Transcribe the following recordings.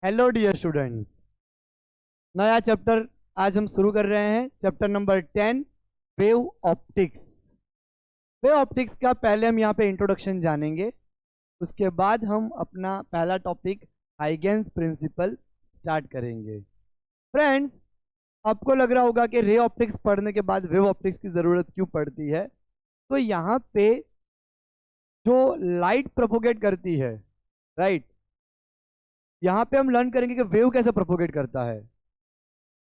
Hello dear students, नया chapter आज हम शुरू कर रहे हैं। Chapter number 10, wave optics. Wave optics का पहले हम यहाँ पे इंट्रोडक्शन जानेंगे, उसके बाद हम अपना पहला टॉपिक हाइगेंस प्रिंसिपल स्टार्ट करेंगे। फ्रेंड्स, आपको लग रहा होगा कि रे ऑप्टिक्स पढ़ने के बाद वेव ऑप्टिक्स की ज़रूरत क्यों पड़ती है। तो यहाँ पे जो लाइट प्रोपोगेट करती है, राइट, यहाँ पे हम लर्न करेंगे कि वेव कैसे प्रोपोगेट करता है।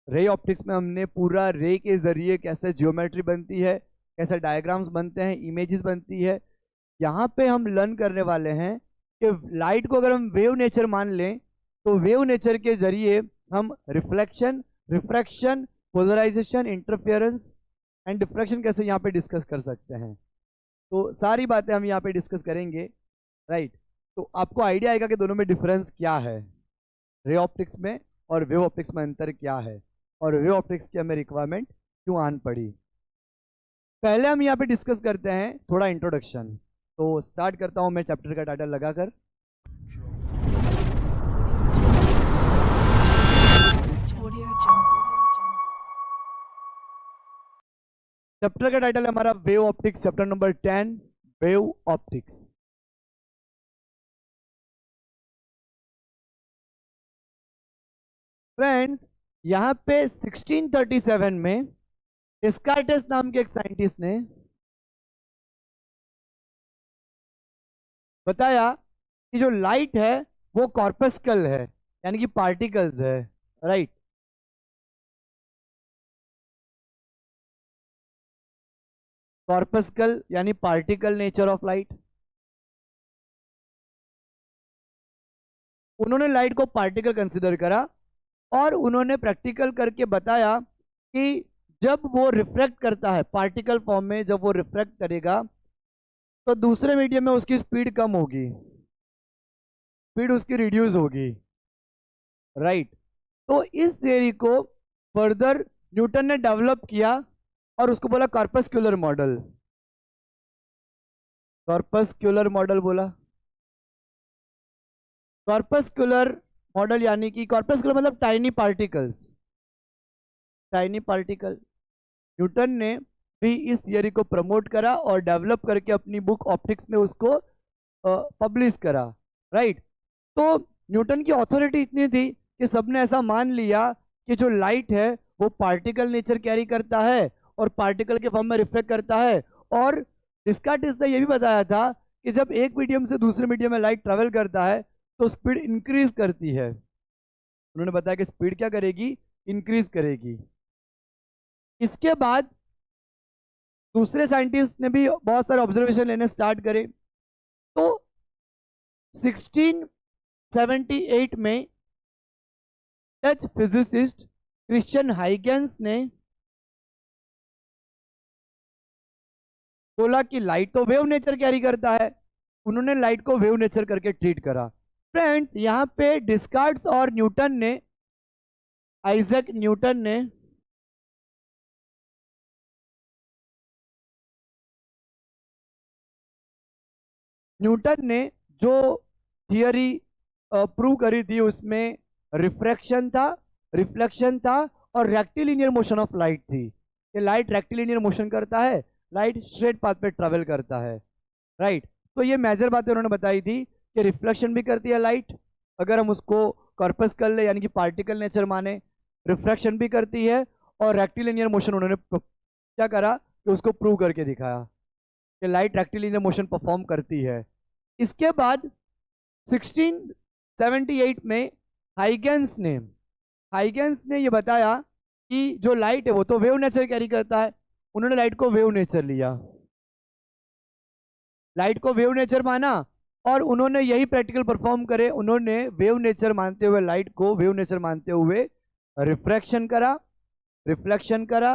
रे ऑप्टिक्स में हमने पूरा रे के जरिए कैसे ज्योमेट्री बनती है, कैसे डायग्राम्स बनते हैं, इमेजेस बनती है। यहाँ पे हम लर्न करने वाले हैं कि लाइट को अगर हम वेव नेचर मान लें तो वेव नेचर के जरिए हम reflection, refraction, polarisation, interference and diffraction कैसे यहाँ पे डिस्कस कर सकते हैं। तो सारी बातें हम यहाँ पे डिस्कस करेंगे, राइट। तो आपको आइडिया आएगा कि दोनों में डिफरेंस क्या है, रे ऑप्टिक्स में और वेव ऑप्टिक्स में अंतर क्या है, और वेव ऑप्टिक्स की हमें रिक्वायरमेंट क्यों आन पड़ी। पहले हम यहाँ पे डिस्कस करते हैं थोड़ा इंट्रोडक्शन। तो स्टार्ट करता हूँ मैं चैप्टर का टाइटल लगाकर। चैप्टर का टाइटल है हमारा wave optics, chapter number 10, wave optics. Friends, यहाँ पे 1637 में डिस्कार्टेस नाम के एक साइंटिस्ट ने बताया कि जो लाइट है वो कॉर्पस्कल है, यानी कि पार्टिकल्स है, राइट। कॉर्पस्कल यानी पार्टिकल नेचर ऑफ लाइट। उन्होंने लाइट को पार्टिकल कंसिडर करा और उन्होंने प्रैक्टिकल करके बताया कि जब वो रिफ्रैक्ट करता है पार्टिकल फॉर्म में, जब वो रिफ्रैक्ट करेगा तो दूसरे मीडियम में उसकी स्पीड कम होगी, स्पीड उसकी रिड्यूस होगी, राइट। तो इस थियरी को फर्दर न्यूटन ने डेवलप किया और उसको बोला कॉर्पस्कुलर मॉडल। कॉर्पस्कुलर मॉडल बोला। कॉर्पस्कुलर मॉडल यानी कि कॉर्पस्कुलर मतलब tiny particles, tiny particle. Newton ने भी इस थियरी को प्रमोट करा और डेवलप करके अपनी बुक ऑप्टिक्स में उसको पब्लिश करा, राइट। तो न्यूटन की अथॉरिटी इतनी थी कि सबने ऐसा मान लिया कि जो लाइट है वो पार्टिकल नेचर कैरी करता है और पार्टिकल के फॉर्म में रिफ्लेक्ट करता है। और डिस्कार्टेस ने यह भी बताया था कि जब एक मीडियम से दूसरे मीडियम में लाइट ट्रेवल करता है तो स्पीड इंक्रीज करती है। उन्होंने बताया कि स्पीड क्या करेगी, इंक्रीज करेगी। इसके बाद दूसरे साइंटिस्ट ने भी बहुत सारे ऑब्जर्वेशन लेने स्टार्ट करे। तो 1678 में डच फिजिसिस्ट क्रिश्चियन हाइगेंस ने बोला कि लाइट तो वेव नेचर कैरी करता है। उन्होंने लाइट को वेव नेचर करके ट्रीट करा। फ्रेंड्स, यहाँ पे डिस्कार्ट्स और न्यूटन ने, आइजैक न्यूटन ने जो थियरी प्रूव करी थी उसमें रिफ्रैक्शन था, रिफ्लेक्शन था और रेक्टिलिनियर मोशन ऑफ लाइट थी। कि लाइट रेक्टिलिनियर मोशन करता है, लाइट स्ट्रेट पाथ पे ट्रेवल करता है, राइट। तो ये मेजर बातें उन्होंने बताई थी कि रिफ्लेक्शन भी करती है लाइट, अगर हम उसको कॉर्पस्कल ले यानी कि पार्टिकल नेचर माने, रिफ्रैक्शन भी करती है और रेक्टिलिनियर मोशन उन्होंने क्या करा कि उसको प्रूव करके दिखाया कि लाइट रेक्टिलिनियर मोशन परफॉर्म करती है। इसके बाद 1678 में हाइगेंस ने ये बताया कि जो लाइट है वो तो वेव नेचर कैरी करता है। उन्होंने लाइट को वेव नेचर लिया, लाइट को वेव नेचर माना और उन्होंने यही प्रैक्टिकल परफॉर्म करे। उन्होंने वेव नेचर मानते हुए, लाइट को वेव नेचर मानते हुए रिफ्रैक्शन करा, रिफ्लेक्शन करा,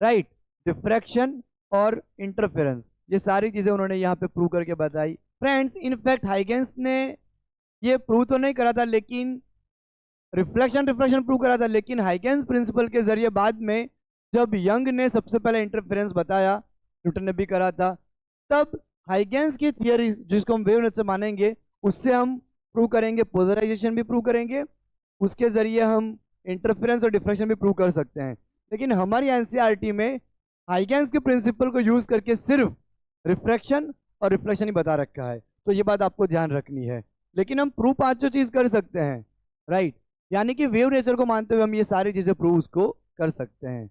राइट, डिफ्रैक्शन और इंटरफेरेंस, ये सारी चीजें उन्होंने यहाँ पे प्रूव करके बताई। फ्रेंड्स, इनफैक्ट हाइगेंस ने ये प्रूव तो नहीं करा था, लेकिन रिफ्लेक्शन प्रूव करा था। लेकिन हाइगेंस प्रिंसिपल के जरिए बाद में जब यंग ने सबसे पहले इंटरफेरेंस बताया, न्यूटन ने भी करा था, तब हाइगेंस की थियरी जिसको हम वेव नेचर मानेंगे उससे हम प्रूव करेंगे, पोलराइजेशन भी प्रूव करेंगे उसके ज़रिए हम इंटरफेरेंस और डिफ्रेक्शन भी प्रूव कर सकते हैं। लेकिन हमारी एनसीईआरटी में हाइगेंस के प्रिंसिपल को यूज़ करके सिर्फ रिफ्रैक्शन और रिफ्लेक्शन ही बता रखा है, तो ये बात आपको ध्यान रखनी है। लेकिन हम प्रूव पांचों चीज़ कर सकते हैं, राइट। यानी कि वेव नेचर को मानते हुए हम ये सारी चीज़ें प्रूव उसको कर सकते हैं।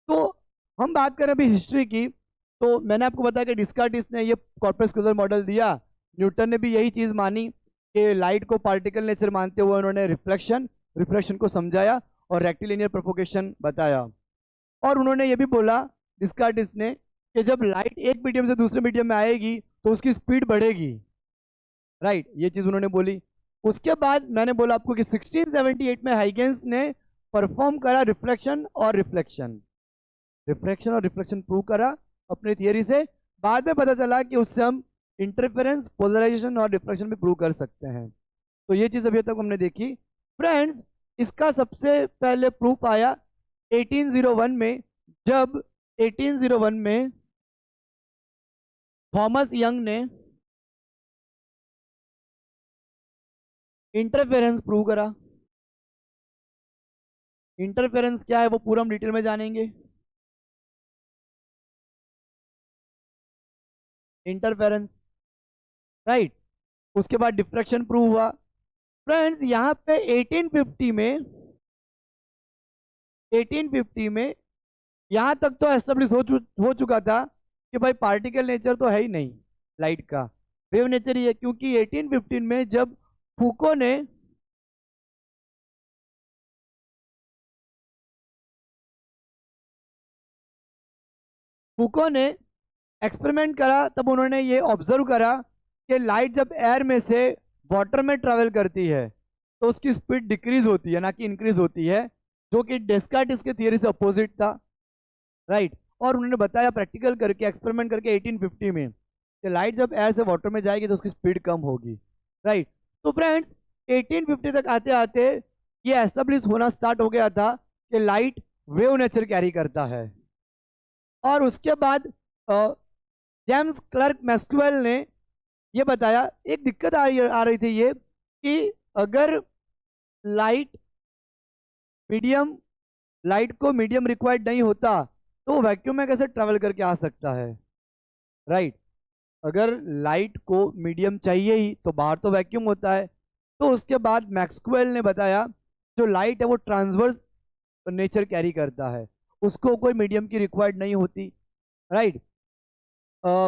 तो हम बात करें अभी हिस्ट्री की, तो मैंने आपको बताया कि डिस्कार्टिस ने ये कॉर्पस्कुलर मॉडल दिया, न्यूटन ने भी यही चीज़ मानी कि लाइट को पार्टिकल नेचर मानते हुए उन्होंने रिफ्लेक्शन को समझाया और रेक्टिलिनियर प्रोपोगेशन बताया। और उन्होंने ये भी बोला डिस्कार्टिस ने कि जब लाइट एक मीडियम से दूसरे मीडियम में आएगी तो उसकी स्पीड बढ़ेगी, राइट, ये चीज़ उन्होंने बोली। उसके बाद मैंने बोला आपको कि 1678 में हाइगेंस ने परफॉर्म करा रिफ्लेक्शन और रिफ्लेक्शन प्रूव करा अपने थियरी से। बाद में पता चला कि उससे हम इंटरफेरेंस, पोलराइजेशन और रिफ्लेक्शन भी प्रूव कर सकते हैं। तो ये चीज़ अभी तक हमने देखी। फ्रेंड्स, इसका सबसे पहले प्रूफ आया 1801 में, जब 1801 में थॉमस यंग ने इंटरफेरेंस प्रूव करा। इंटरफेरेंस क्या है वो पूरा हम डिटेल में जानेंगे। Interference, right. उसके बाद डिफ्रैक्शन प्रूव हुआ। फ्रेंड्स, यहां पे 1850 में यहां तक तो एस्टेब्लिश हो चुका था कि भाई पार्टिकल नेचर तो है ही नहीं लाइट का, वेव नेचर ही है। क्योंकि 1815 में जब फूको ने एक्सपेरिमेंट करा, तब उन्होंने ये ऑब्जर्व करा कि लाइट जब एयर में से वाटर में ट्रेवल करती है तो उसकी स्पीड डिक्रीज होती है, ना कि इंक्रीज होती है, जो कि डेस्कार्टिस के थियरी से अपोजिट था, राइट। और उन्होंने बताया प्रैक्टिकल करके, एक्सपेरिमेंट करके 1850 में कि लाइट जब एयर से वाटर में जाएगी तो उसकी स्पीड कम होगी, राइट। तो फ्रेंड्स, 1850 तक आते आते ये एस्टेब्लिश होना स्टार्ट हो गया था कि लाइट वेव नेचर कैरी करता है। और उसके बाद जेम्स क्लर्क मैक्सवेल ने ये बताया, एक दिक्कत आ रही थी ये कि अगर लाइट को मीडियम रिक्वायर्ड नहीं होता तो वैक्यूम में कैसे ट्रैवल करके आ सकता है, राइट। अगर लाइट को मीडियम चाहिए ही तो बाहर तो वैक्यूम होता है। तो उसके बाद मैक्सवेल ने बताया जो लाइट है वो ट्रांसवर्स नेचर कैरी करता है, उसको कोई मीडियम की रिक्वायर्ड नहीं होती, राइट।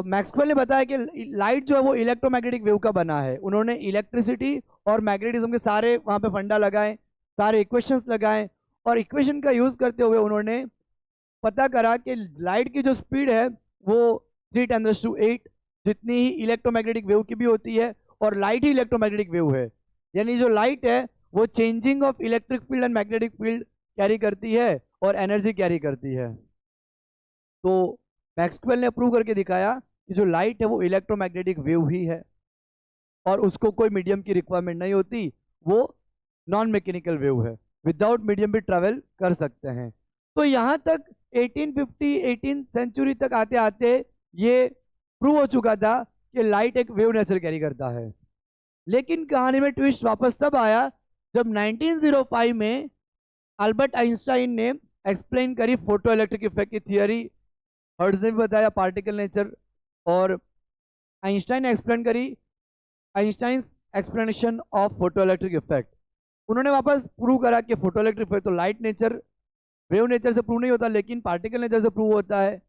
मैक्सवेल ने बताया कि लाइट जो है वो इलेक्ट्रोमैग्नेटिक वेव का बना है। उन्होंने इलेक्ट्रिसिटी और मैग्नेटिज्म के सारे वहाँ पे फंडा लगाए, सारे इक्वेशंस लगाए, और इक्वेशन का यूज़ करते हुए उन्होंने पता करा कि लाइट की जो स्पीड है वो 3×8 जितनी ही इलेक्ट्रोमैग्नेटिक वेव की भी होती है, और लाइट ही इलेक्ट्रोमैग्नेटिक वेव है। यानी जो लाइट है वो changing of electric field and magnetic field carry करती है और एनर्जी कैरी करती है। तो मैक्सवेल ने प्रूव करके दिखाया कि जो लाइट है वो इलेक्ट्रोमैग्नेटिक वेव ही है और उसको कोई मीडियम की रिक्वायरमेंट नहीं होती, वो नॉन मैकेनिकल वेव है, विदाउट मीडियम भी ट्रैवल कर सकते हैं। तो यहाँ तक 1850 18 सेंचुरी तक आते आते ये प्रूव हो चुका था कि लाइट एक वेव नेचर कैरी करता है। लेकिन कहानी में ट्विस्ट वापस तब आया जब 1905 में अल्बर्ट आइंस्टाइन ने एक्सप्लेन करी फोटो इलेक्ट्रिक इफेक्ट की थियरी। हर्ट्ज ने भी बताया पार्टिकल नेचर, और आइंस्टाइन ने एक्सप्लेन करी Einstein explanation of photo electric effect. उन्होंने वापस प्रूव करा कि फोटो इलेक्ट्रिक इफेक्ट तो लाइट नेचर, वेव नेचर से प्रूव नहीं होता, लेकिन पार्टिकल नेचर से प्रूव होता है,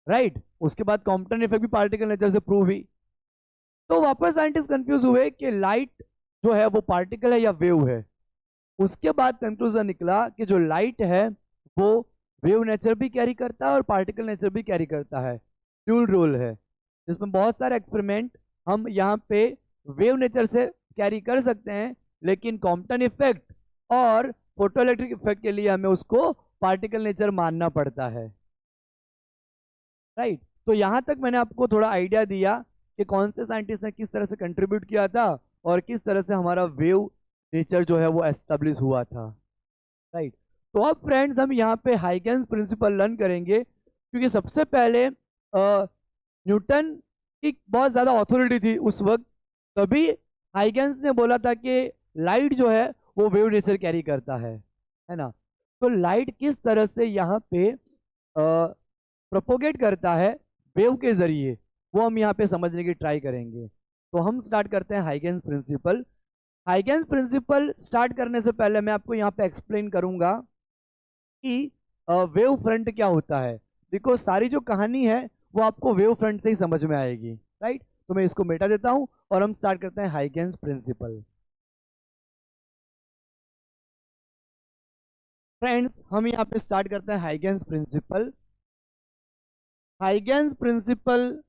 राइट। उसके बाद कॉम्पटन इफेक्ट भी पार्टिकल नेचर से प्रूव हुई। तो वापस साइंटिस्ट कंफ्यूज हुए कि लाइट जो है वो पार्टिकल है या वेव है। उसके बाद कंक्लूजन निकला कि जो लाइट है वो वेव नेचर भी कैरी करता है और पार्टिकल नेचर भी कैरी करता है, ड्यूल रोल है, जिसमें बहुत सारे एक्सपेरिमेंट हम यहाँ पे वेव नेचर से कैरी कर सकते हैं, लेकिन कॉम्पटन इफेक्ट और फोटो इलेक्ट्रिक इफेक्ट के लिए हमें उसको पार्टिकल नेचर मानना पड़ता है, राइट। तो यहाँ तक मैंने आपको थोड़ा आइडिया दिया कि कौन से साइंटिस्ट ने किस तरह से कंट्रीब्यूट किया था और किस तरह से हमारा वेव नेचर जो है वो एस्टेब्लिश हुआ था, राइट। तो अब फ्रेंड्स हम यहाँ पे हाइगेंस प्रिंसिपल लर्न करेंगे, क्योंकि सबसे पहले न्यूटन की बहुत ज़्यादा अथॉरिटी थी उस वक्त, तभी हाइगेंस ने बोला था कि लाइट जो है वो वेव नेचर कैरी करता है ना। तो लाइट किस तरह से यहाँ पे प्रोपोगेट करता है वेव के जरिए, वो हम यहाँ पे समझने की ट्राई करेंगे। तो हम स्टार्ट करते हैं हाइगेन्स प्रिंसिपल। हाइगेन्स प्रिंसिपल स्टार्ट करने से पहले मैं आपको यहाँ पे एक्सप्लेन करूंगा कि वेव फ्रंट क्या होता है, बिकॉज सारी जो कहानी है वो आपको वेव फ्रंट से ही समझ में आएगी, राइट। तो मैं इसको मिटा देता हूं और हम स्टार्ट करते हैं हाइगेन्स प्रिंसिपल। फ्रेंड्स, हम यहाँ पे स्टार्ट करते हैं हाइगेन्स प्रिंसिपल। हाइगेन्स प्रिंसिपल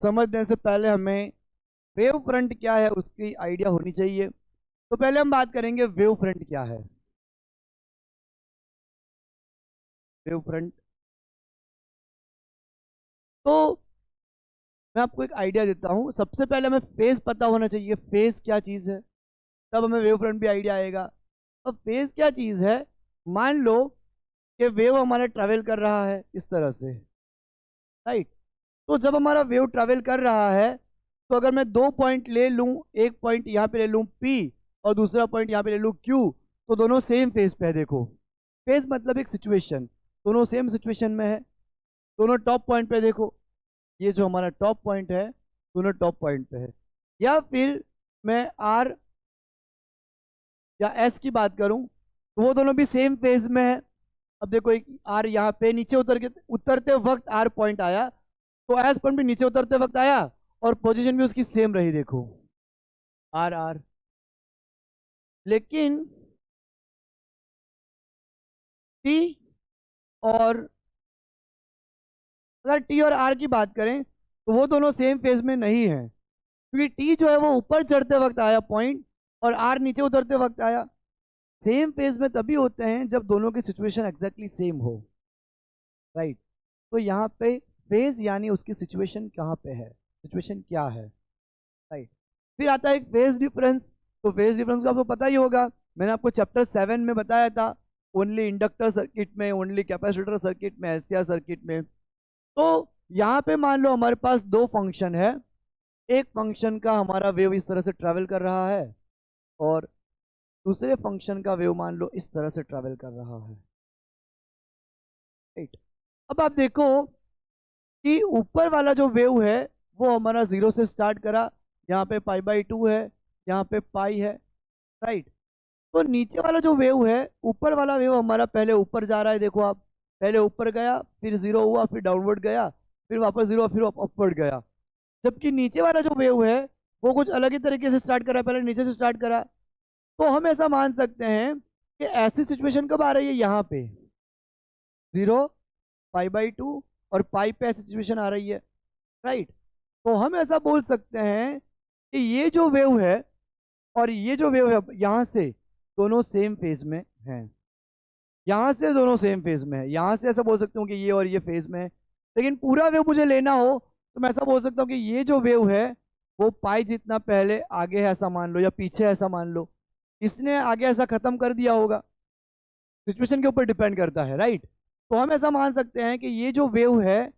समझने से पहले हमें वेव फ्रंट क्या है उसकी आइडिया होनी चाहिए। तो पहले हम बात करेंगे वेव फ्रंट क्या है। वेव फ्रंट, तो मैं आपको एक आइडिया देता हूँ। सबसे पहले हमें फेज पता होना चाहिए, फेज क्या चीज़ है, तब हमें वेव फ्रंट भी आइडिया आएगा। अब फेज क्या चीज़ है, मान लो कि वेव हमारा ट्रैवल कर रहा है इस तरह से, राइट। तो जब हमारा वेव ट्रैवल कर रहा है, तो अगर मैं 2 पॉइंट ले लूँ, एक पॉइंट यहाँ पे ले लूँ P और दूसरा पॉइंट यहाँ पे ले लूँ Q, तो दोनों सेम फेज पे है। देखो, फेज मतलब एक सिचुएशन, दोनों सेम सिचुएशन में है, दोनों टॉप पॉइंट पे। देखो, ये जो हमारा टॉप पॉइंट है, दोनों टॉप पॉइंट पे है। या फिर मैं R या S की बात करूं, तो वो दोनों भी सेम फेज में है। अब देखो, एक R यहाँ पे नीचे उतरते वक्त R पॉइंट आया, तो S पॉइंट भी नीचे उतरते वक्त आया और पोजीशन भी उसकी सेम रही। देखो, R R। लेकिन T और अगर T और R की बात करें, तो वो दोनों सेम फेज में नहीं है, क्योंकि T जो है वो ऊपर चढ़ते वक्त आया पॉइंट और R नीचे उतरते वक्त आया। सेम फेज में तभी होते हैं जब दोनों की सिचुएशन एग्जैक्टली सेम हो, राइट। तो यहाँ पे फेज यानी उसकी सिचुएशन कहाँ पे है, सिचुएशन क्या है, राइट। फिर आता है एक फेज डिफरेंस। तो फेज डिफरेंस को आपको पता ही होगा, मैंने आपको चैप्टर 7 में बताया था, ओनली इंडक्टर सर्किट में, ओनली कैपेसिटर सर्किट में, एलसीआर सर्किट में। तो यहाँ पे मान लो हमारे पास दो फंक्शन है, एक फंक्शन का हमारा वेव इस तरह से ट्रैवल कर रहा है और दूसरे फंक्शन का वेव मान लो इस तरह से ट्रैवल कर रहा है, राइट। अब आप देखो कि ऊपर वाला जो वेव है वो हमारा 0 से स्टार्ट करा, यहाँ पे π/2 है, यहाँ पे पाई है, राइट। तो नीचे वाला जो वेव है, ऊपर वाला वेव हमारा पहले ऊपर जा रहा है। देखो आप, पहले ऊपर गया, फिर 0 हुआ, फिर डाउनवर्ड गया, फिर वापस 0, फिर अपवर्ड गया। जबकि नीचे वाला जो वेव है वो कुछ अलग ही तरीके से स्टार्ट करा, पहले नीचे से स्टार्ट करा। तो हम ऐसा मान सकते हैं कि ऐसी सिचुएशन कब आ रही है, यहाँ पे 0, π/2 और पाई पे ऐसी सिचुएशन आ रही है, राइट। तो हम ऐसा बोल सकते हैं कि ये जो वेव है और ये जो वेव है, यहाँ से दोनों सेम फेज में हैं, यहाँ से दोनों सेम फेज में है। यहाँ से ऐसा बोल सकता हूँ कि ये और ये फेज में है, लेकिन पूरा वेव मुझे लेना हो तो मैं ऐसा बोल सकता हूँ कि ये जो वेव है वो पाई जितना पहले आगे है ऐसा मान लो, या पीछे ऐसा मान लो, इसने आगे ऐसा खत्म कर दिया होगा, सिचुएशन के ऊपर डिपेंड करता है, राइट। तो हम ऐसा मान सकते हैं कि ये जो वेव है,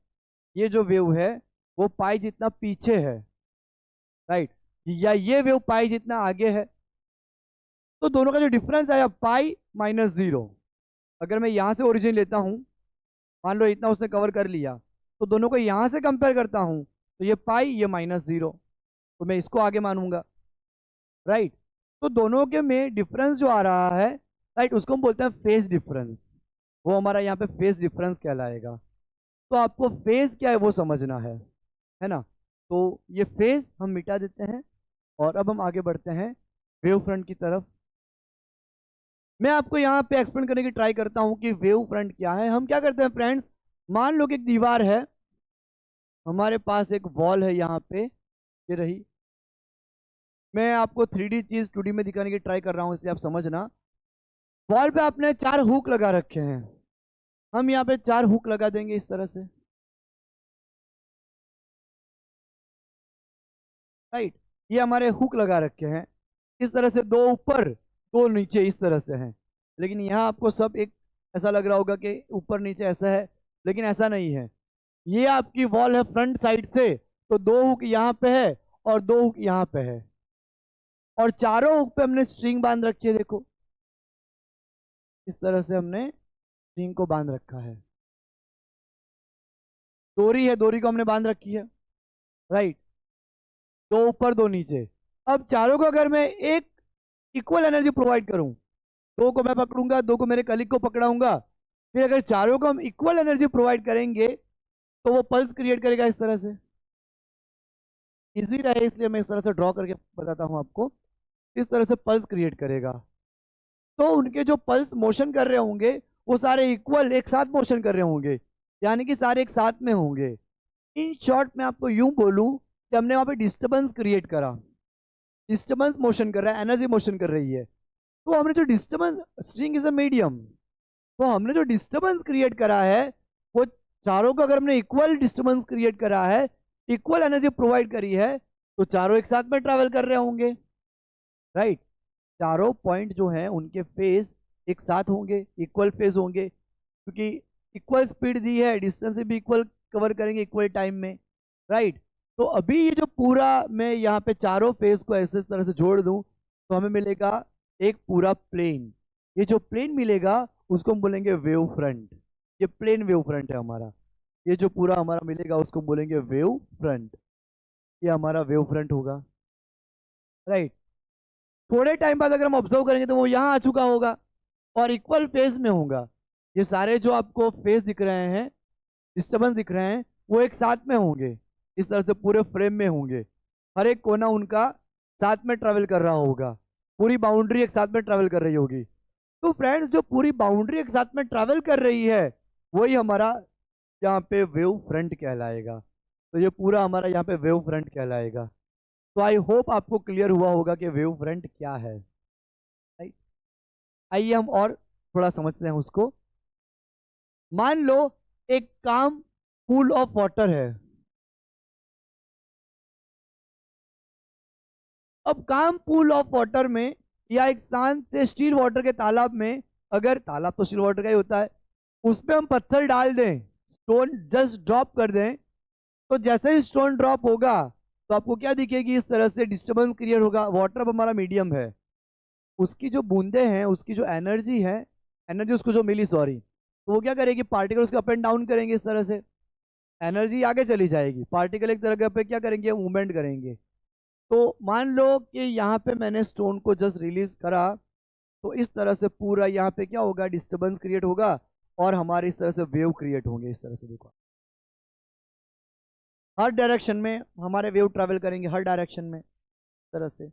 ये जो वेव है वो पाई जितना पीछे है, राइट, या ये वेव पाई जितना आगे है। तो दोनों का जो डिफरेंस आया π-0, अगर मैं यहाँ से ओरिजिन लेता हूँ, मान लो इतना उसने कवर कर लिया, तो दोनों को यहाँ से कंपेयर करता हूँ, तो ये पाई, ये -0, तो मैं इसको आगे मानूंगा, राइट। तो दोनों के में डिफरेंस जो आ रहा है, राइट, उसको हम बोलते हैं फेज डिफरेंस। वो हमारा यहाँ पे फेज डिफरेंस कहलाएगा। तो आपको फेज क्या है वो समझना है ना। तो ये फेज हम मिटा देते हैं और अब हम आगे बढ़ते हैं वेव फ्रंट की तरफ। मैं आपको यहाँ पे एक्सप्लेन करने की ट्राई करता हूँ कि वेव फ्रंट क्या है। हम क्या करते हैं फ्रेंड्स, मान लो कि एक दीवार है, हमारे पास एक वॉल है यहाँ पे, ये रही। मैं आपको 3D चीज 2D में दिखाने की ट्राई कर रहा हूँ, इसलिए आप समझना। वॉल पे आपने 4 हुक लगा रखे हैं, हम यहाँ पे 4 हुक लगा देंगे इस तरह से, राइट। ये हमारे हुक लगा रखे हैं इस तरह से, 2 ऊपर 2 नीचे इस तरह से हैं। लेकिन यहाँ आपको सब एक ऐसा लग रहा होगा कि ऊपर नीचे ऐसा है, लेकिन ऐसा नहीं है। ये आपकी वॉल है फ्रंट साइड से, तो 2 हुक यहाँ पे है और 2 हुक यहाँ पे है, और चारों हुक पे हमने स्ट्रिंग बांध रखी है। देखो इस तरह से हमने स्ट्रिंग को बांध रखा है। डोरी है, डोरी को हमने बांध रखी है, राइट। दो ऊपर दो नीचे। अब चारों को अगर मैं एक इक्वल एनर्जी प्रोवाइड करूं, दो को मैं पकड़ूंगा, दो को मेरे कलीग को पकड़ाऊंगा, फिर अगर चारों को हम इक्वल एनर्जी प्रोवाइड करेंगे तो वो पल्स क्रिएट करेगा इस तरह से। इजी रहे इसलिए मैं इस तरह से ड्रॉ करके बताता हूं आपको। इस तरह से पल्स क्रिएट करेगा। तो उनके जो पल्स मोशन कर रहे होंगे वो सारे इक्वल एक साथ मोशन कर रहे होंगे, यानी कि सारे एक साथ में होंगे। इन शॉर्ट मैं आपको यूं बोलूं कि हमने वहां पे डिस्टर्बेंस क्रिएट करा। डिस्टर्बेंस मोशन कर रहा है, एनर्जी मोशन कर रही है। तो हमने जो disturbance, string is a medium, तो हमने जो डिस्टर्बेंस क्रिएट करा है वो चारों को अगर हमने इक्वल डिस्टर्बेंस क्रिएट करा है, इक्वल एनर्जी प्रोवाइड करी है, तो चारों एक साथ में ट्रैवल कर रहे होंगे, राइट। चारों पॉइंट जो हैं उनके फेज एक साथ होंगे, इक्वल फेज होंगे, क्योंकि इक्वल स्पीड दी है, डिस्टेंस भी इक्वल कवर करेंगे इक्वल टाइम में, राइट। तो अभी ये जो पूरा मैं यहाँ पे चारों फेज को ऐसे इस तरह से जोड़ दूं तो हमें मिलेगा एक पूरा प्लेन। ये जो प्लेन मिलेगा उसको हम बोलेंगे वेव फ्रंट। ये प्लेन वेव फ्रंट है हमारा। ये जो पूरा हमारा मिलेगा उसको हम बोलेंगे वेव फ्रंट। ये हमारा वेव फ्रंट होगा, राइट। थोड़े टाइम बाद अगर हम ऑब्जर्व करेंगे तो वो यहाँ आ चुका होगा और इक्वल फेज में होगा। ये सारे जो आपको फेज दिख रहे हैं, डिस्टर्बेंस दिख रहे हैं, वो एक साथ में होंगे, इस तरह से पूरे फ्रेम में होंगे। हर एक कोना उनका साथ में ट्रेवल कर रहा होगा, पूरी बाउंड्री एक साथ में ट्रेवल कर रही होगी। तो फ्रेंड्स जो पूरी बाउंड्री एक साथ में ट्रेवल कर रही है वही हमारा यहाँ पे वेव फ्रंट कहलाएगा। तो ये पूरा हमारा यहाँ पे वेव फ्रंट कहलाएगा। तो आई होप आपको क्लियर हुआ होगा कि वेव फ्रंट क्या है, राइट। आइए हम और थोड़ा समझते हैं उसको। मान लो एक काम पूल ऑफ वाटर है। अब काम पूल ऑफ वाटर में या एक शांत से स्टील वाटर के तालाब में, अगर तालाब तो स्टील वाटर का ही होता है, उसमें हम पत्थर डाल दें, स्टोन जस्ट ड्रॉप कर दें, तो जैसे ही स्टोन ड्रॉप होगा तो आपको क्या दिखेगी, इस तरह से डिस्टर्बेंस क्रिएट होगा। वाटर अब हमारा मीडियम है, उसकी जो बूंदे हैं, उसकी जो एनर्जी है, एनर्जी उसको जो मिली, सॉरी, तो वो क्या करेगी, पार्टिकल उसके अप एंड डाउन करेंगे इस तरह से, एनर्जी आगे चली जाएगी, पार्टिकल एक तरह पे क्या करेंगे, मूवमेंट करेंगे। तो मान लो कि यहाँ पे मैंने स्टोन को जस्ट रिलीज करा, तो इस तरह से पूरा यहाँ पे क्या होगा, डिस्टर्बेंस क्रिएट होगा और हमारे इस तरह से वेव क्रिएट होंगे। इस तरह से देखो, हर डायरेक्शन में हमारे वेव ट्रैवल करेंगे, हर डायरेक्शन में इस तरह से।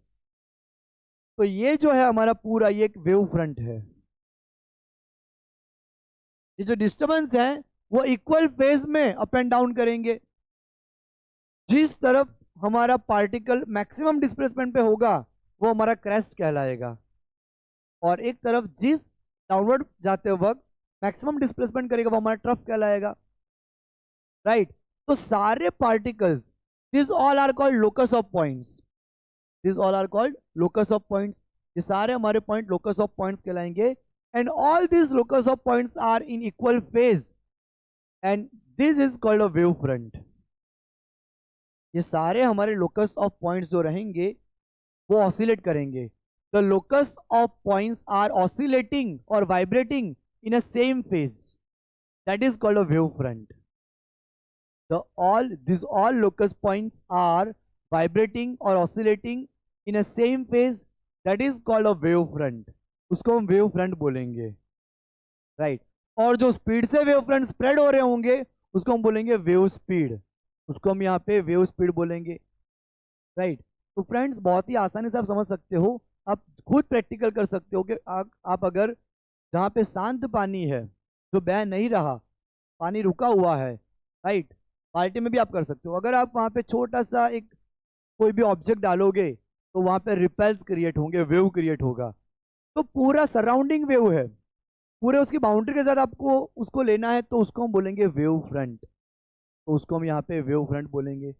तो ये जो है हमारा पूरा, ये एक वेव फ्रंट है। ये जो डिस्टर्बेंस है वो इक्वल फेज में अप एंड डाउन करेंगे। जिस तरफ हमारा पार्टिकल मैक्सिमम डिस्प्लेसमेंट पे होगा वो हमारा क्रेस्ट कहलाएगा, और एक तरफ जिस डाउनवर्ड जाते वक्त मैक्सिमम डिस्प्लेसमेंट करेगा वो हमारा ट्रफ कहलाएगा, राइट। तो सारे particles, this all are called locus of points, this all are called locus of points. ये सारे हमारे पॉइंट लोकस ऑफ पॉइंट्स कहलाएंगे। And all this locus of points are in equal phase and this is called a wave front. ये सारे हमारे locus of points जो रहेंगे वो ऑसिलेट करेंगे। The locus of points are oscillating और vibrating in a same phase, that is called a wave front. All locus points are vibrating or oscillating in a same phase, that is called a wave front। उसको हम wave front बोलेंगे, right. और जो speed से wave front spread हो रहे होंगे उसको हम बोलेंगे वेव स्पीड, उसको हम यहाँ पे वेव स्पीड बोलेंगे, राइट। तो फ्रेंड्स बहुत ही आसानी से आप समझ सकते हो, आप खुद प्रैक्टिकल कर सकते हो कि आप अगर जहाँ पे शांत पानी है, जो बह नहीं रहा, पानी रुका हुआ है, राइट, बाल्टी में भी आप कर सकते हो। अगर आप वहाँ पे छोटा सा एक कोई भी ऑब्जेक्ट डालोगे तो वहाँ पे रिपेल्स क्रिएट होंगे, वेव क्रिएट होगा। तो पूरा सराउंडिंग वेव है, पूरे उसकी बाउंड्री के साथ आपको उसको लेना है, तो उसको हम बोलेंगे वेव फ्रंट। तो उसको हम यहाँ पे वेव फ्रंट बोलेंगे।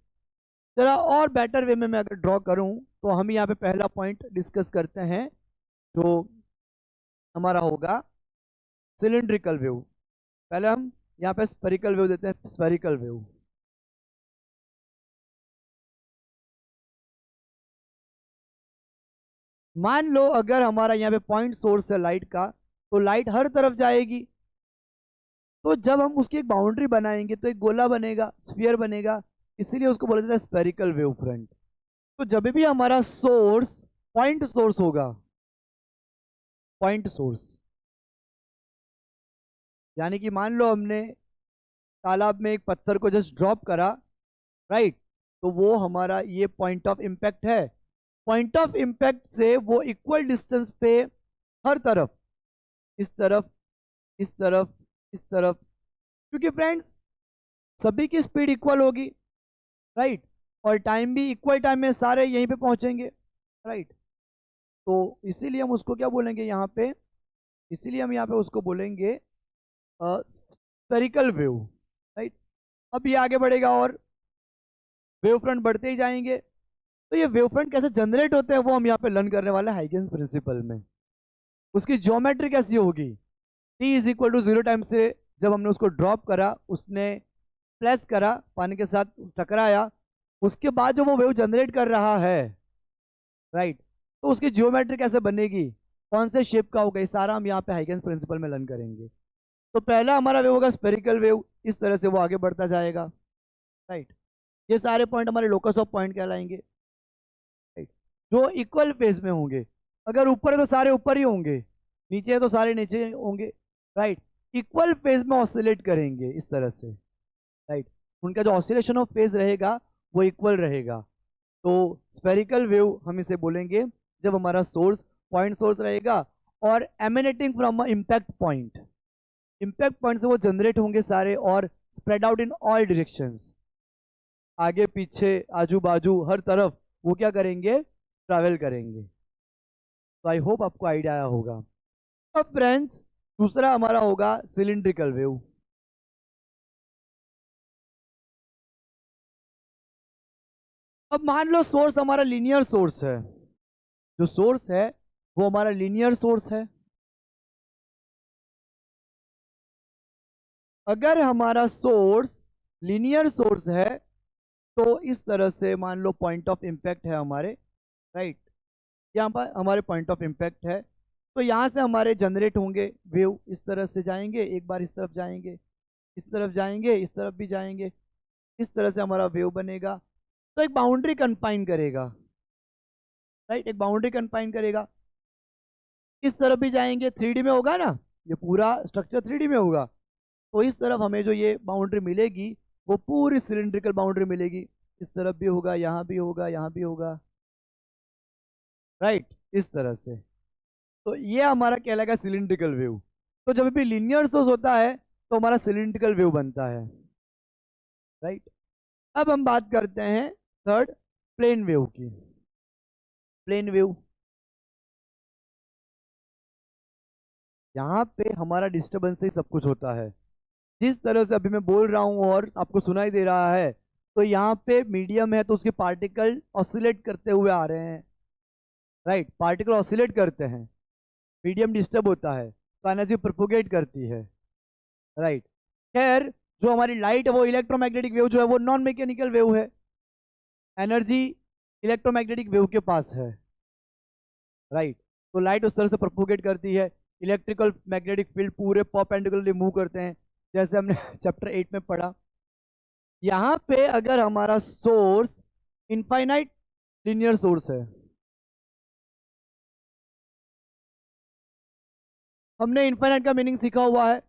जरा और बेटर वे में मैं अगर ड्रॉ करूँ तो हम यहाँ पे पहला पॉइंट डिस्कस करते हैं जो हमारा होगा सिलेंड्रिकल वेव। पहले हम यहाँ पे स्फेरिकल वेव देते हैं, स्फेरिकल वेव। मान लो अगर हमारा यहाँ पे पॉइंट सोर्स है लाइट का, तो लाइट हर तरफ जाएगी। तो जब हम उसकी एक बाउंड्री बनाएंगे तो एक गोला बनेगा, स्फीयर बनेगा, इसीलिए उसको बोला जाता है स्पेरिकल वेव फ्रंट। तो जब भी हमारा सोर्स पॉइंट सोर्स होगा, पॉइंट सोर्स यानी कि मान लो हमने तालाब में एक पत्थर को जस्ट ड्रॉप करा, राइट, तो वो हमारा ये पॉइंट ऑफ इम्पैक्ट है। पॉइंट ऑफ इम्पैक्ट से वो इक्वल डिस्टेंस पे हर तरफ, इस तरफ, इस तरफ, इस तरफ, क्योंकि फ्रेंड्स सभी की स्पीड इक्वल होगी, राइट, और टाइम भी इक्वल टाइम में सारे यहीं पे पहुंचेंगे, राइट। तो इसीलिए हम उसको क्या बोलेंगे यहाँ पे, इसीलिए हम यहाँ पे उसको बोलेंगे स्फेरिकल वेव, राइट। अब ये आगे बढ़ेगा और वेव फ्रंट बढ़ते ही जाएंगे। तो ये वेव फ्रंट कैसे जनरेट होते हैं वो हम यहाँ पे लर्न करने वाले हैं हाइगेंस प्रिंसिपल में। उसकी ज्योमेट्री कैसी होगी, t is equal to 0 time से जब हमने उसको ड्रॉप करा, उसने प्लेस करा, पानी के साथ टकराया, उसके बाद जो वो वेव जनरेट कर रहा है, राइट, तो उसकी ज्योमेट्री कैसे बनेगी, कौन से शेप का होगा, ये सारा हम यहाँ पे हाइगेंस प्रिंसिपल में लर्न करेंगे। तो पहला हमारा वेव होगा स्पेरिकल वेव, इस तरह से वो आगे बढ़ता जाएगा, राइट। ये सारे पॉइंट हमारे लोकस ऑफ पॉइंट कहलाएंगे, राइट, जो इक्वल फेज में होंगे। अगर ऊपर है तो सारे ऊपर ही होंगे, नीचे है तो सारे नीचे होंगे, राइट। इक्वल फेज में ऑसिलेट करेंगे इस तरह से, राइट। उनका जो ऑसिलेशन ऑफ फेज रहेगा वो इक्वल रहेगा। तो स्फेरिकल वेव हम इसे बोलेंगे जब हमारा सोर्स पॉइंट सोर्स रहेगा और emanating from impact point, impact point से वो जनरेट होंगे सारे और spread out in all directions, आगे पीछे आजू बाजू हर तरफ वो क्या करेंगे, ट्रैवल करेंगे। तो आई होप आपको आइडिया आया होगा। अब फ्रेंड्स दूसरा हमारा होगा सिलिंड्रिकल वेव। अब मान लो सोर्स हमारा लीनियर सोर्स है, जो सोर्स है वो हमारा लीनियर सोर्स है। अगर हमारा सोर्स लीनियर सोर्स है तो इस तरह से मान लो पॉइंट ऑफ इम्पैक्ट है हमारे, राइट, यहाँ पर हमारे पॉइंट ऑफ इम्पैक्ट है। तो यहाँ से हमारे जनरेट होंगे वेव, इस तरह से जाएंगे, एक बार इस तरफ जाएंगे, इस तरफ जाएंगे, इस तरफ भी जाएंगे, इस तरह से हमारा वेव बनेगा। तो एक बाउंड्री कन्फाइन करेगा, राइट, एक बाउंड्री कन्फाइन करेगा। इस तरफ भी जाएंगे, 3D में होगा ना, ये पूरा स्ट्रक्चर 3D में होगा। तो इस तरफ हमें जो ये बाउंड्री मिलेगी वो पूरी सिलिंड्रिकल बाउंड्री मिलेगी, इस तरफ भी होगा, यहाँ भी होगा, यहाँ भी होगा, राइट, इस तरह से। तो ये हमारा कहलाएगा सिलिंड्रिकल वेव। तो जब भी लीनियर सोर्स होता है तो हमारा सिलिंड्रिकल वेव बनता है, राइट। अब हम बात करते हैं थर्ड, प्लेन वेव की। प्लेन वेव, यहाँ पे हमारा डिस्टर्बेंस से ही सब कुछ होता है। जिस तरह से अभी मैं बोल रहा हूँ और आपको सुनाई दे रहा है, तो यहाँ पे मीडियम है तो उसके पार्टिकल ऑसिलेट करते हुए आ रहे हैं, राइट, पार्टिकल ऑसिलेट करते हैं, मीडियम डिस्टर्ब होता है तो एनर्जी प्रोपोगेट करती है, राइट। खैर जो हमारी लाइट है वो इलेक्ट्रोमैग्नेटिक वेव जो है वो नॉन मैकेनिकल वेव है, एनर्जी इलेक्ट्रोमैग्नेटिक वेव के पास है, राइट। तो लाइट उस तरह से प्रोपोगेट करती है, इलेक्ट्रिकल मैग्नेटिक फील्ड पूरे परपेंडिकुलरली मूव करते हैं, जैसे हमने चैप्टर 8 में पढ़ा। यहाँ पे अगर हमारा सोर्स इनफाइनाइट लीनियर सोर्स है, हमने इनफाइनाइट का मीनिंग सीखा हुआ है,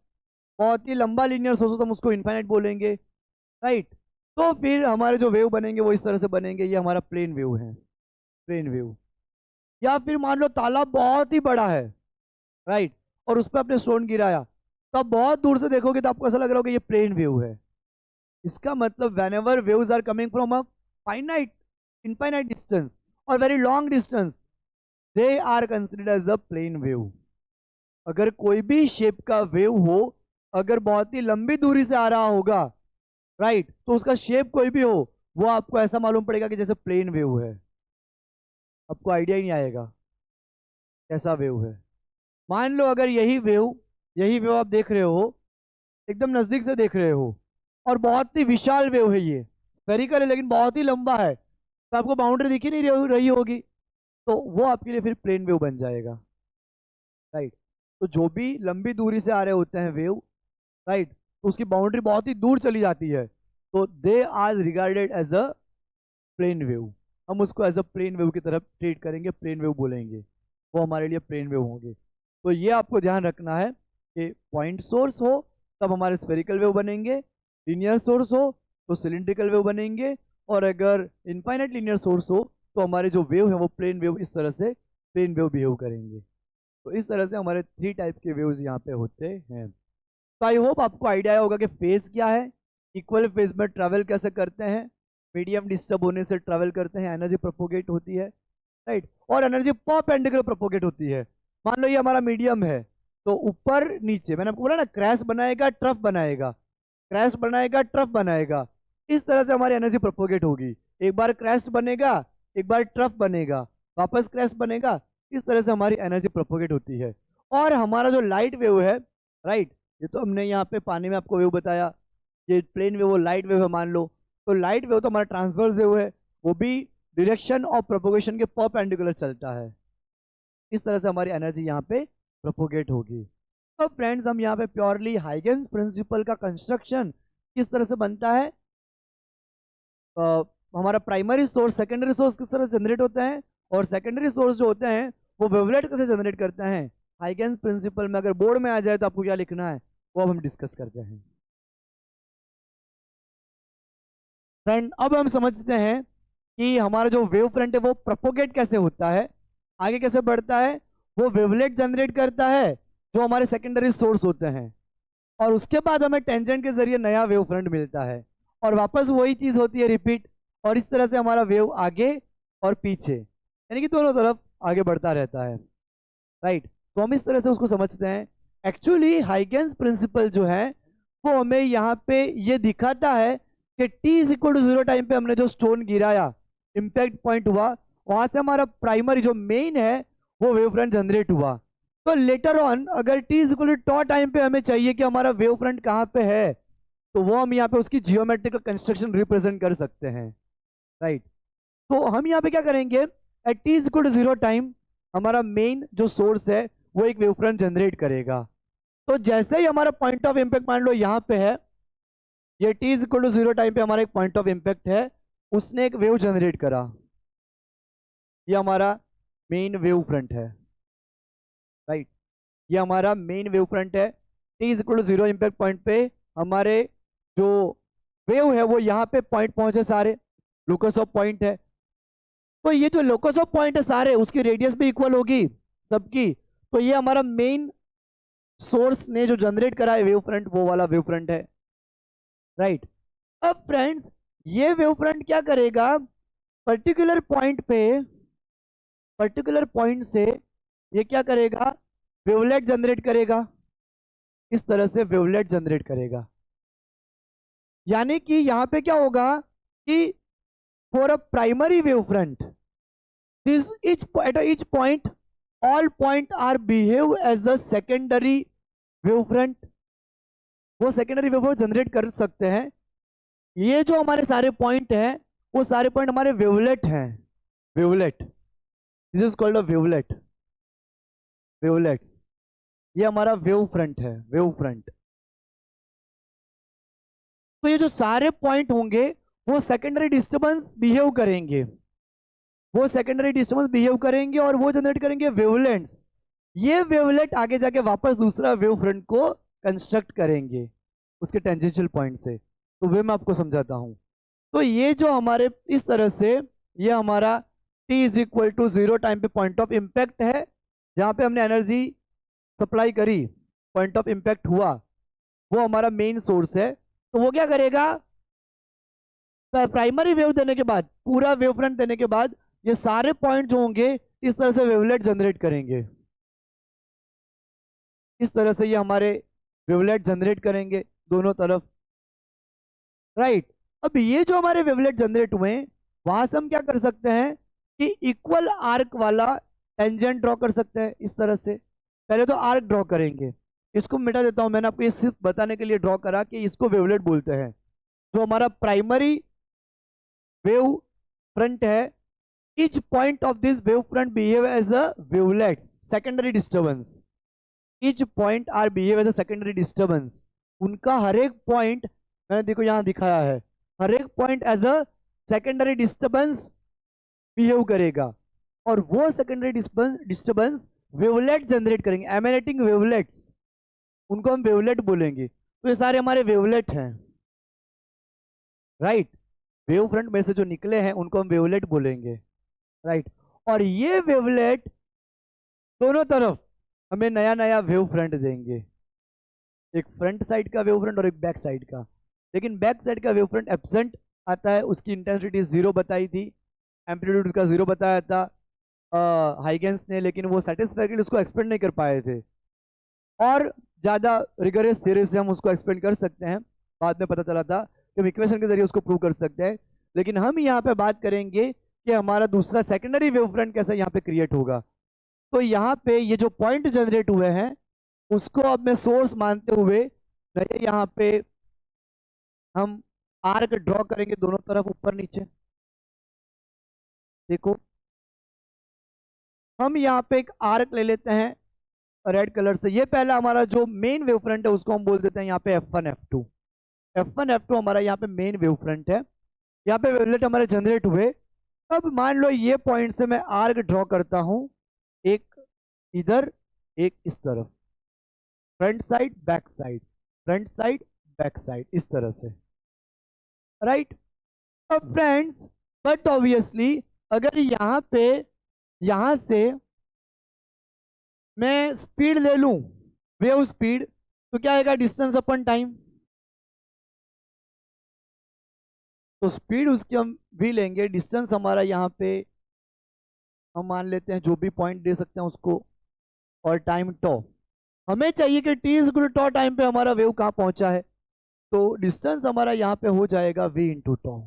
बहुत ही लंबा लीनियर सोर्स हो तो हम उसको इनफाइनाइट बोलेंगे, राइट। तो फिर हमारे जो वेव बनेंगे वो इस तरह से बनेंगे, ये हमारा प्लेन वेव है, प्लेन वेव। या फिर मान लो तालाब बहुत ही बड़ा है, राइट, और उस पर आपने स्टोन गिराया, तो आप बहुत दूर से देखोगे तो आपको ऐसा लग रहा होगा ये प्लेन वेव है। इसका मतलब whenever waves are coming from a finite infinite distance और very long distance, they are considered as a plane wave. अगर कोई भी शेप का वेव हो, अगर बहुत ही लंबी दूरी से आ रहा होगा, राइट, तो उसका शेप कोई भी हो वो आपको ऐसा मालूम पड़ेगा कि जैसे प्लेन वेव है, आपको आइडिया ही नहीं आएगा कैसा वेव है। मान लो अगर यही वेव आप देख रहे हो, एकदम नजदीक से देख रहे हो और बहुत ही विशाल वेव है, ये स्फेरिकल है लेकिन बहुत ही लंबा है, तो आपको बाउंड्री दिख ही नहीं रही होगी, तो वो आपके लिए फिर प्लेन वेव बन जाएगा, राइट। तो जो भी लंबी दूरी से आ रहे होते हैं वेव, राइट, तो उसकी बाउंड्री बहुत ही दूर चली जाती है, तो they are regarded as a plane wave. हम उसको एज अ प्लेन वेव की तरफ ट्रीट करेंगे, प्लेन वेव बोलेंगे, वो हमारे लिए प्लेन वेव होंगे। तो ये आपको ध्यान रखना है कि पॉइंट सोर्स हो तब हमारे स्फेरिकल वेव बनेंगे, लीनियर सोर्स हो तो सिलिंड्रिकल वेव बनेंगे, और अगर इनफाइनाइट लीनियर सोर्स हो तो हमारे जो वेव है वो प्लेन वेव इस तरह से प्लेन वेव बिहेव करेंगे। तो इस तरह से हमारे 3 टाइप के वेव्स यहाँ पे होते हैं। तो आई होप आपको आइडिया होगा कि फेज क्या है, इक्वल फेज में ट्रैवल कैसे करते हैं, मीडियम डिस्टर्ब होने से ट्रैवल करते हैं, एनर्जी प्रोपोगेट होती है, राइट, और एनर्जी परपेंडिकुलर प्रोपोगेट होती है। मान लो ये हमारा मीडियम है, तो ऊपर नीचे मैंने आपको बोला ना, क्रैश बनाएगा ट्रफ बनाएगा, क्रैश बनाएगा ट्रफ बनाएगा, इस तरह से हमारी एनर्जी प्रोपोगेट होगी। एक बार क्रैश बनेगा, एक बार ट्रफ बनेगा, वापस क्रैश बनेगा, इस तरह से हमारी एनर्जी प्रोपोगेट होती है। और हमारा जो लाइट वेव है, राइट, ये तो हमने यहाँ पे पानी में आपको वेव बताया, ये प्लेन वेव वो लाइट वेव है मान लो, तो लाइट वेव तो हमारा ट्रांसवर्स वेव है, वो भी डायरेक्शन ऑफ प्रोपोगेशन के परपेंडिकुलर चलता है। इस तरह से हमारी एनर्जी यहाँ पे प्रोपोगेट होगी। तो फ्रेंड्स हम यहाँ पे प्योरली हाइगेंस प्रिंसिपल का कंस्ट्रक्शन किस तरह से बनता है, हमारा प्राइमरी सोर्स सेकेंडरी सोर्स किस तरह से जनरेट होते हैं, और सेकेंडरी सोर्स जो होते हैं वो वेवलेट कैसे जनरेट करते हैं, हाइगेंस प्रिंसिपल में अगर बोर्ड में आ जाए तो आपको क्या लिखना है वो अब हम डिस्कस करते हैं। फ्रेंड अब हम समझते हैं कि हमारा जो वेव फ्रंट है वो प्रोपोगेट कैसे होता है, आगे कैसे बढ़ता है। वो वेवलेट जनरेट करता है जो हमारे सेकेंडरी सोर्स होते हैं, और उसके बाद हमें टेंजेंट के जरिए नया वेव फ्रंट मिलता है, और वापस वही चीज होती है रिपीट, और इस तरह से हमारा वेव आगे और पीछे यानी कि दोनों तरफ आगे बढ़ता रहता है, राइट। तो हम इस तरह से उसको समझते हैं। एक्चुअली हाइगेंस प्रिंसिपल जो है वो हमें यहाँ पे ये दिखाता है कि t is equal to 0 time पे हमने जो स्टोन गिराया, इम्पैक्ट पॉइंट हुआ, वहां से हमारा प्राइमरी जो मेन है वो वेव फ्रंट जनरेट हुआ। तो लेटर ऑन अगर t is equal to time पे हमें चाहिए कि हमारा वेव फ्रंट कहाँ पे है, तो वो हम यहाँ पे उसकी जियोमेट्रिकल कंस्ट्रक्शन रिप्रेजेंट कर सकते हैं, राइट। तो हम यहाँ पे क्या करेंगे, at t is equal to 0 time हमारा मेन जो सोर्स है वो एक वेव फ्रंट जनरेट करेगा। तो जैसे ही हमारा पॉइंट ऑफ इम्पैक्ट मान लो यहाँ पे है, ये t is equal to 0 time पे हमारा एक पॉइंट ऑफ इम्पैक्ट है, उसने एक वेव जनरेट करा, ये हमारा मेन वेव फ्रंट है, राइट, ये हमारा मेन वेव फ्रंट है। t is equal to 0 impact point पे हमारे जो वेव है वो यहाँ पे पॉइंट पहुंचे सारे, लोकस ऑफ पॉइंट है, तो ये जो लोकस ऑफ पॉइंट है सारे उसकी रेडियस भी इक्वल होगी सबकी। तो ये हमारा मेन सोर्स ने जो जनरेट करा है वेव फ्रंट वो वाला वेव फ्रंट है, राइट। अब फ्रेंड्स ये वेव फ्रंट क्या करेगा, पर्टिकुलर पॉइंट पे, पर्टिकुलर पॉइंट से ये क्या करेगा, वेवलेट जनरेट करेगा, इस तरह से वेवलेट जनरेट करेगा। यानी कि यहां पे क्या होगा कि for a primary wave front this at each point all point are behave as a secondary wave front, वो सेकेंडरी वेव फ्रंट जनरेट कर सकते हैं। ये जो हमारे सारे पॉइंट हैं वो सारे पॉइंट हमारे वेवलेट हैं, wavelet, this is called a wavelet, wavelets, ये हमारा वेव फ्रंट है, वेव फ्रंट। तो ये जो सारे पॉइंट होंगे वो सेकेंडरी डिस्टर्बेंस बिहेव करेंगे, वो सेकेंडरी डिस्टर्बेंस बिहेव करेंगे और वो जनरेट करेंगे वेवलेट्स। ये वेवलेट आगे जाके वापस दूसरा वेव फ्रंट को कंस्ट्रक्ट करेंगे उसके टेंजेंशियल पॉइंट से। तो वे मैं आपको समझाता हूं। तो ये जो हमारे इस तरह से ये हमारा t is equal to 0 time पे पॉइंट ऑफ इम्पैक्ट है, जहां पे हमने एनर्जी सप्लाई करी, पॉइंट ऑफ इम्पैक्ट हुआ, वो हमारा मेन सोर्स है। तो वो क्या करेगा, प्राइमरी वेव देने के बाद, पूरा वेव फ्रंट देने के बाद ये सारे पॉइंट जो होंगे इस तरह से वेवलेट जनरेट करेंगे, इस तरह से ये हमारे वेवलेट जनरेट करेंगे दोनों तरफ, राइट। अब ये जो हमारे वेवलेट जनरेट हुए हैं वहां से हम क्या कर सकते हैं कि इक्वल आर्क वाला टेंजेंट ड्रॉ कर सकते हैं इस तरह से। पहले तो आर्क ड्रॉ करेंगे, इसको मिटा देता हूं, मैंने आपको ये सिर्फ बताने के लिए ड्रॉ करा कि इसको वेवलेट बोलते हैं। जो हमारा प्राइमरी वेव फ्रंट है each point of this wavefront behave as a wavelets secondary disturbance. Each point are behave as a secondary disturbance. उनका हर एक पॉइंट मैंने देखो यहाँ दिखाया है, हर एक point as a secondary disturbance behave करेगा और वो सेकेंडरी डिस्टर्बेंस वेवलेट जनरेट करेंगे, एमिनेटिंग वेवलेट्स, उनको हम वेवलेट बोलेंगे। तो ये सारे हमारे वेवलेट हैं, राइट। वेव फ्रंट में से जो निकले हैं उनको हम वेवलेट बोलेंगे, राइट। और ये वेवलेट दोनों तरफ हमें नया नया वेव फ्रंट देंगे, एक फ्रंट साइड का वेव फ्रंट और एक बैक साइड का। लेकिन बैक साइड का वेव फ्रंट एब्सेंट आता है, उसकी इंटेंसिटी 0 बताई थी, एम्पलीट्यूड उसका 0 बताया था हाइगेंस ने, लेकिन वो सेटिस्फैक्टरी उसको एक्सप्लेन नहीं कर पाए थे। और ज़्यादा रिगरस थ्योरी से हम उसको एक्सप्लेन कर सकते हैं, बाद में पता चला था कि हम इक्वेशन के जरिए उसको प्रूव कर सकते हैं। लेकिन हम यहाँ पे बात करेंगे कि हमारा दूसरा सेकेंडरी वेव फ्रंट कैसे यहाँ पे क्रिएट होगा। तो यहाँ पे ये जो पॉइंट जनरेट हुए हैं उसको अब मैं सोर्स मानते हुए यहाँ पे हम आर्क ड्रॉ करेंगे दोनों तरफ, ऊपर नीचे। देखो हम यहाँ पे एक आर्क ले लेते हैं रेड कलर से। ये पहला हमारा जो मेन वेव फ्रंट है उसको हम बोल देते हैं यहाँ पे F1 F2। F1 F2 हमारा यहाँ पे मेन वेव फ्रंट है, यहाँ पे वेवलेट हमारे जनरेट हुए। अब मान लो ये पॉइंट से मैं आर्क ड्रॉ करता हूं, एक इधर एक इस तरफ, front side back side, front side back side, इस तरह से, राइट। अब फ्रेंड्स बट ऑब्वियसली अगर यहाँ पे यहाँ से मैं स्पीड ले लूं, वेव स्पीड, तो क्या आएगा, डिस्टेंस अपन टाइम। तो स्पीड उसकी हम भी लेंगे, डिस्टेंस हमारा यहाँ पे हम मान लेते हैं जो भी पॉइंट दे सकते हैं उसको, और टाइम टॉ। हमें चाहिए कि टी इक्वल टॉ टाइम पे हमारा वेव कहाँ पहुंचा है, तो डिस्टेंस हमारा यहाँ पे हो जाएगा v इंटू टॉ।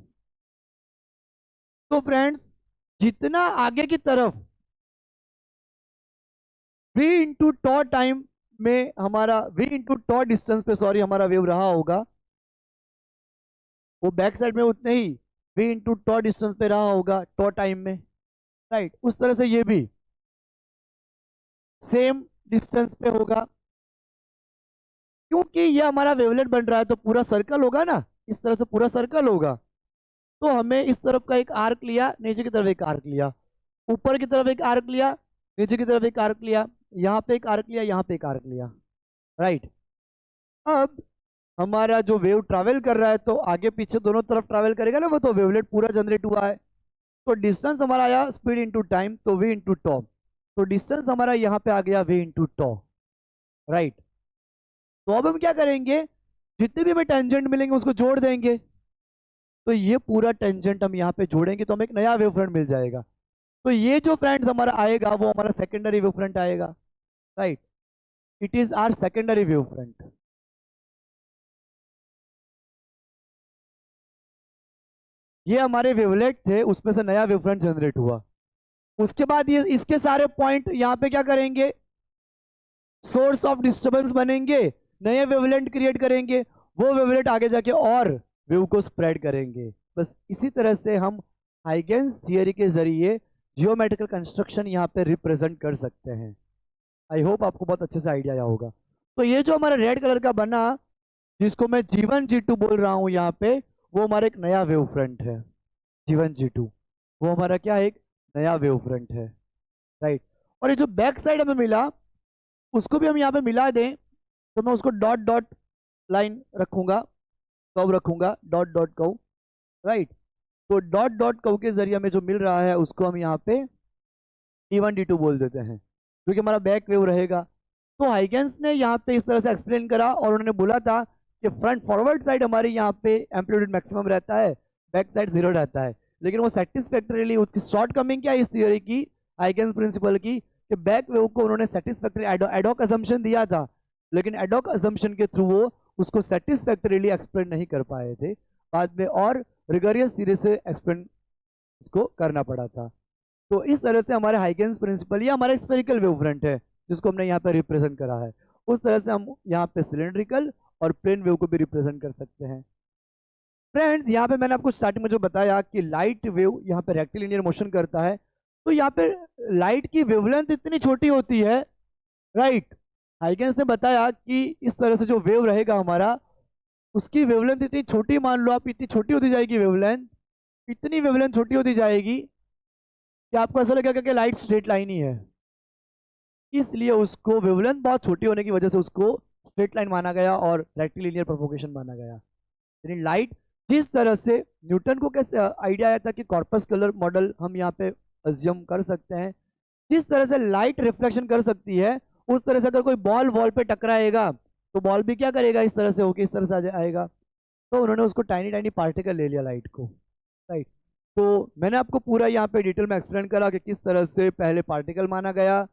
तो फ्रेंड्स जितना आगे की तरफ v इंटू टॉ टाइम में हमारा v इंटू टॉ डिस्टेंस पे सॉरी हमारा वेव रहा होगा, वो बैक साइड में उतने ही v इंटू टॉ डिस्टेंस पे रहा होगा टॉ टाइम में, राइट। उस तरह से ये भी सेम डिस्टेंस पे होगा, क्योंकि ये हमारा वेवलेट बन रहा है तो पूरा सर्कल होगा ना, इस तरह से पूरा सर्कल होगा। तो हमें इस तरफ का एक आर्क लिया, नीचे की तरफ एक आर्क लिया, ऊपर की तरफ एक आर्क लिया, नीचे की तरफ एक आर्क लिया, यहाँ पे एक आर्क लिया, यहाँ पे एक आर्क लिया, राइट। अब हमारा जो वेव ट्रैवल कर रहा है तो आगे पीछे दोनों तरफ ट्रैवल करेगा ना, वो तो वेवलेट पूरा जनरेट हुआ है। तो डिस्टेंस हमारा आया स्पीड इंटू टाइम, तो v इंटू टॉ, तो डिस्टेंस हमारा यहाँ पे आ गया v इंटू टॉ, राइट। तो अब हम क्या करेंगे, जितने भी हमें टेंजेंट मिलेंगे उसको जोड़ देंगे। तो ये पूरा टेंजेंट हम यहाँ पे जोड़ेंगे तो हमें एक नया वेव फ्रंट मिल जाएगा। तो ये जो फ्रेंड्स हमारा आएगा वो हमारा सेकेंडरी वेव फ्रंट आएगा, right. It is our secondary wave front. ये हमारे वेवलेट थे, उसमें से नया वेव फ्रंट जनरेट हुआ। उसके बाद ये इसके सारे पॉइंट यहाँ पे क्या करेंगे, सोर्स ऑफ डिस्टर्बेंस बनेंगे, नए वेवलेट क्रिएट करेंगे, वो वेवलेट आगे जाके और वेव को स्प्रेड करेंगे। बस इसी तरह से हम हाइगेंस थियरी के जरिए जियोमेट्रिकल कंस्ट्रक्शन यहाँ पे रिप्रेजेंट कर सकते हैं। आई होप आपको बहुत अच्छे से आइडिया आया होगा। तो ये जो हमारा रेड कलर का बना, जिसको मैं G1 G2 बोल रहा हूँ यहाँ पे, वो हमारा एक नया वेव फ्रंट है। G1 G2 वो हमारा क्या है, एक नया वेव फ्रंट है, राइट। और ये जो बैक साइड हमें मिला उसको भी हम यहाँ पे मिला दें, तो मैं उसको डॉट डॉट लाइन रखूंगा, कव रखूंगा, डॉट डॉट कव, राइट। तो डॉट डॉट कव के जरिए हमें जो मिल रहा है उसको हम यहाँ पे D1 D2 बोल देते हैं, क्योंकि हमारा बैक वेव रहेगा। तो हाइगेंस ने यहाँ पे इस तरह से एक्सप्लेन करा और उन्होंने बोला था कि फ्रंट फॉरवर्ड साइड हमारी यहाँ पे एम्पलीट्यूड मैक्सिमम रहता है, बैक साइड 0 रहता है। लेकिन वो सेटिस्फैक्टरीली, उसकी शॉर्ट कमिंग क्या है इस थियोरी की, हाइगेंस प्रिंसिपल की, कि बैक वेव को उन्होंने सेटिस्फैक्टरी एडॉक असम्पशन दिया था, लेकिन एडॉक असम्पशन के थ्रू वो उसको सेटिस्फैक्टरीली एक्सप्लेन नहीं कर पाए थे, बाद में और रिगरियस थ्योरी से एक्सप्लेन उसको करना पड़ा था। तो इस तरह से हमारे हाइगेंस प्रिंसिपल, ये हमारा स्फेरिकल वेव फ्रंट है जिसको हमने यहाँ पे रिप्रेजेंट करा है। उस तरह से हम यहाँ पे सिलेंड्रिकल और प्लेन वेव को भी रिप्रेजेंट कर सकते हैं। फ्रेंड्स यहाँ पे मैंने आपको स्टार्टिंग में जो बताया कि लाइट वेव यहाँ पे रेक्टिलिनियर मोशन करता है, तो यहाँ पे लाइट की वेवलेंथ इतनी छोटी होती है, राइट। हाइगेंस ने बताया कि इस तरह से जो वेव रहेगा हमारा, उसकी वेवलेंथ इतनी छोटी, मान लो आप, इतनी छोटी होती जाएगी वेवलेंथ, इतनी वेवलेंथ छोटी होती जाएगी कि आपको ऐसा लगेगा कि लाइट स्ट्रेट लाइन ही है। इसलिए उसको वेवलेंथ बहुत छोटी होने की वजह से उसको स्ट्रेट लाइन माना गया और रेक्टिलिनियर प्रोपोगेशन माना गया। यानी लाइट जिस तरह से न्यूटन को कैसे आइडिया आया था कि कॉर्पस कलर मॉडल हम यहाँ पे अज्यूम कर सकते हैं, जिस तरह से लाइट रिफ्लेक्शन कर सकती है, उस तरह से अगर कोई बॉल वॉल पे टकराएगा तो बॉल भी क्या करेगा, इस तरह से होके इस तरह से आएगा। तो उन्होंने उसको टाइनी टाइनी पार्टिकल ले लिया लाइट को, राइट। तो मैंने आपको पूरा यहाँ पे डिटेल में एक्सप्लेन करा कि किस तरह से पहले पार्टिकल माना गया,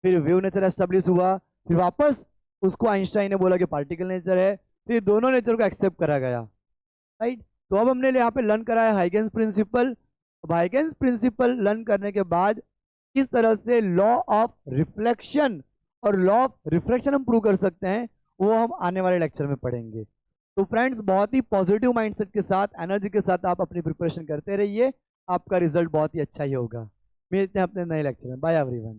फिर वेव नेचर एस्टेब्लिश हुआ, फिर वापस उसको आइंस्टाइन ने बोला कि पार्टिकल नेचर है, फिर दोनों नेचर को एक्सेप्ट करा गया, राइट। तो अब हमने यहाँ पे लर्न करा है हाइगेंस प्रिंसिपल। अब हाइगेंस प्रिंसिपल लर्न करने के बाद किस तरह से लॉ ऑफ रिफ्लेक्शन और लॉ ऑफ रिफ्रैक्शन हम प्रूव कर सकते हैं, वो हम आने वाले लेक्चर में पढ़ेंगे। तो फ्रेंड्स, बहुत ही पॉजिटिव माइंडसेट के साथ, एनर्जी के साथ आप अपनी प्रिपरेशन करते रहिए, आपका रिजल्ट बहुत ही अच्छा ही होगा। मिलते हैं अपने नए लेक्चर में। Bye everyone.